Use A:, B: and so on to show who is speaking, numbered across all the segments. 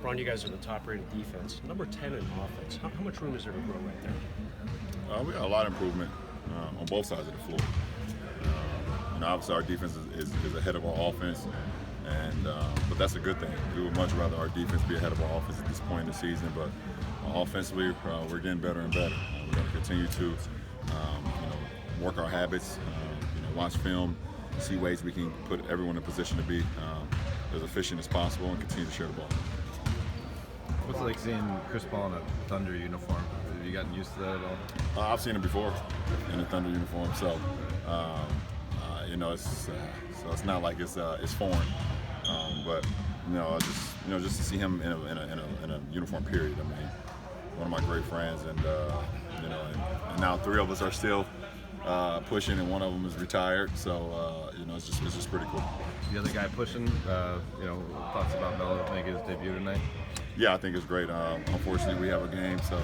A: LeBron, you guys are the top-rated defense, number 10 in offense. How much room is there to grow right there?
B: We got a lot of improvement on both sides of the floor. Obviously our defense is ahead of our offense, but that's a good thing. We would much rather our defense be ahead of our offense at this point in the season, but offensively we're getting better and better. We're going to continue to work our habits, watch film, see ways we can put everyone in a position to be as efficient as possible and continue to share the ball.
C: What's it like seeing Chris Paul in a Thunder uniform? Have you gotten used to that at all?
B: I've seen him before in a Thunder uniform, so it's not like it's foreign. But just to see him in a uniform period. I mean, one of my great friends, and now three of us are still pushing, and one of them is retired. So it's just pretty cool.
C: The other guy pushing, thoughts about Melo making his debut tonight?
B: Yeah, I think it's great. Unfortunately, we have a game, so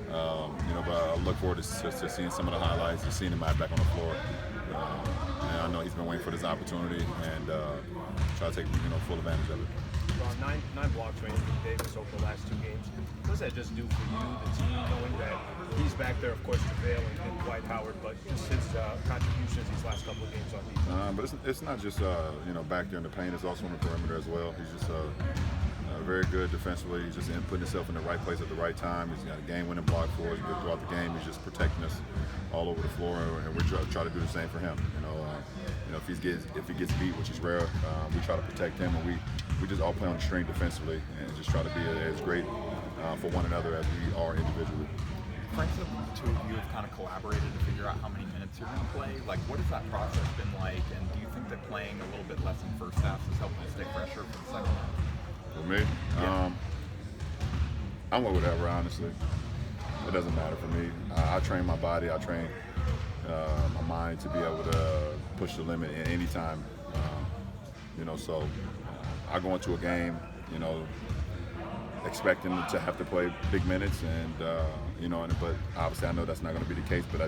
B: but I look forward to seeing some of the highlights and seeing him back on the floor. And I know he's been waiting for this opportunity, and try to take full advantage of it.
A: Ron, nine blocks for Anthony Davis over the last 2 games. What does that just do for you, the team, knowing that he's back there, of course, JaVale and Dwight Howard, but just his contributions these last couple of games on defense?
B: But it's not just back there in the paint. It's also on the perimeter as well. He's just very good defensively. He's just putting himself in the right place at the right time. He's got a game-winning block for us. Throughout the game, he's just protecting us all over the floor, and we try to do the same for him. If he gets beat, which is rare, we try to protect him, and we just all play on the string defensively and just try to be as great for one another as we are individually.
D: Frank, the two of you have kind of collaborated to figure out how many minutes you're going to play. Like, what has that process been like, and do you think that playing a little bit less in first half has helped you stay fresher for the second half?
B: For me, I'm with whatever, honestly. It doesn't matter for me. I train my body, I train my mind to be able to push the limit at any time. So I go into a game, expecting to have to play big minutes, but obviously I know that's not going to be the case. But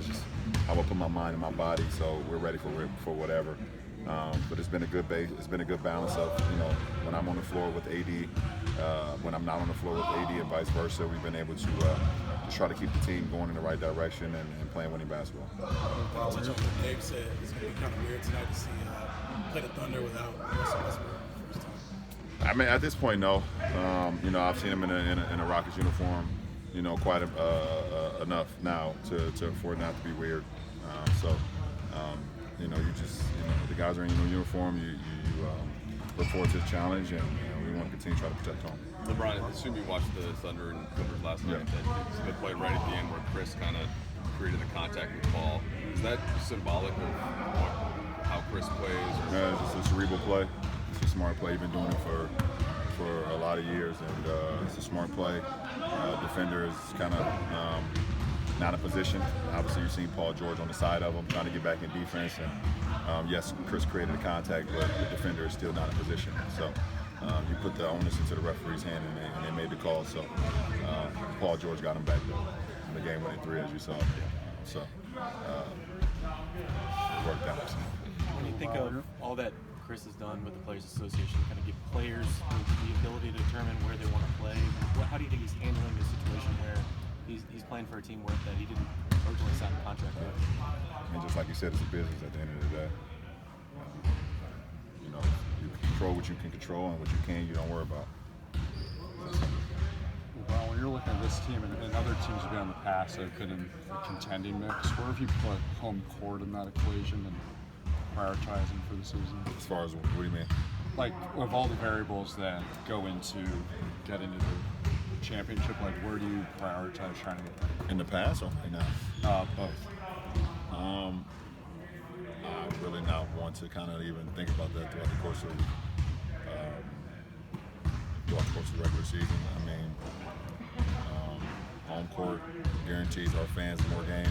B: I will put my mind and my body, so we're ready for whatever. But it's been a good base. It's been a good balance of when I'm on the floor with AD, when I'm not on the floor with AD, and vice versa. We've been able to just try to keep the team going in the right direction and playing winning basketball.
E: Dave said it's going to be kind of weird tonight to see play the Thunder without Russell Westbrook for the first time.
B: I mean, at this point, no. I've seen him in a Rockets uniform, quite enough now for it not to be weird. The guys are in uniform. You look forward to the challenge, and we want to continue to try to protect home.
F: LeBron, I assume you watched the Thunder and Clippers last night. Yeah. That play right at the end where Chris kind of created the contact with Paul. Is that symbolic of how Chris plays?
B: Yeah, it's just a cerebral play. It's a smart play. He's been doing it for a lot of years, and it's a smart play. Defender is kind of not in position. Obviously, you've seen Paul George on the side of him trying to get back in defense, and yes, Chris created the contact, but the defender is still not in position. So you put the onus into the referee's hand, and they made the call. So Paul George got him back in the game-winning 3, as you saw. So it worked out.
G: When you think of all that Chris has done with the Players Association, kind of give players the ability to determine where they want to play, how do you think he's handling this situation where he's playing for a team that he didn't originally sign a contract with?
B: And just like you said, it's a business at the end of the day. You control what you can control, and what you can't, you don't worry about.
H: Well, when you're looking at this team and other teams have been in the past that have been in the contending mix, where have you put home court in that equation and prioritizing for the season?
B: As far as what do you mean?
H: Like, of all the variables that go into getting to the championship, like where do you prioritize trying to get there?
B: In the past or right now?
H: Both.
B: I really not want to kind of even think about that throughout the course of the regular season. I mean, home court guarantees our fans more games,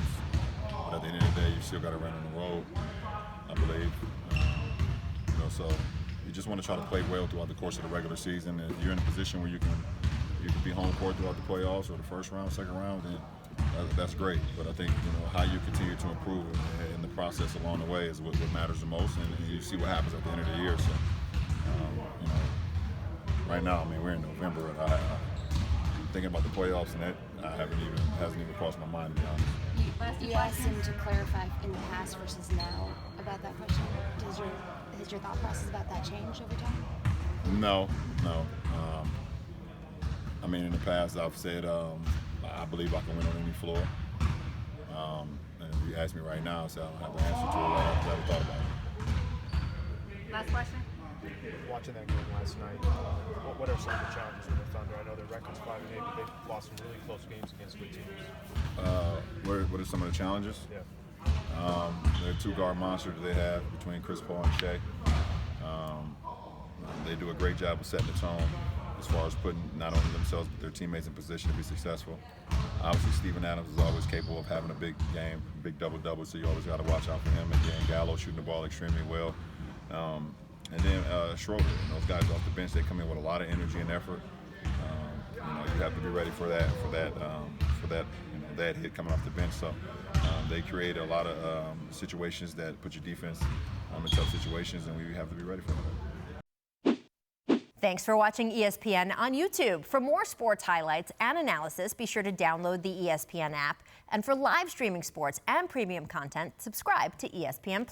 B: but at the end of the day, you still got to run on the road, I believe. So you just want to try to play well throughout the course of the regular season. If you're in a position where you can be home court throughout the playoffs or the first round, second round, then that's great. But I think how you continue to improve in the process along the way is what matters the most, and you see what happens at the end of the year. So right now, I mean, we're in November, and thinking about the playoffs, and that hasn't even crossed my mind, to be honest.
I: You asked him to clarify in the past versus now about that question. Has your thought process about that changed over time?
B: No. I mean, in the past, I've said I believe I can win on any floor. And if you ask me right now, so I don't have the answer to it. I haven't thought about it.
I: Last question.
A: Watching that game last night, what are some of the challenges with the Thunder? I know their record's 5-8, but they've lost some really close games against good teams.
B: What are some of the challenges?
A: Yeah.
B: There are two guard monsters they have between Chris Paul and Shea. They do a great job of setting the tone as far as putting not only themselves but their teammates in position to be successful. Obviously, Steven Adams is always capable of having a big game, big double-double, so you always got to watch out for him. And then Gallo shooting the ball extremely well. And then Schroeder, and those guys off the bench, they come in with a lot of energy and effort. You have to be ready for that hit coming off the bench. So they create a lot of situations that put your defense in tough situations, and we have to be ready for that.
J: Thanks for watching ESPN on YouTube. For more sports highlights and analysis, be sure to download the ESPN app. And for live streaming sports and premium content, subscribe to ESPN+.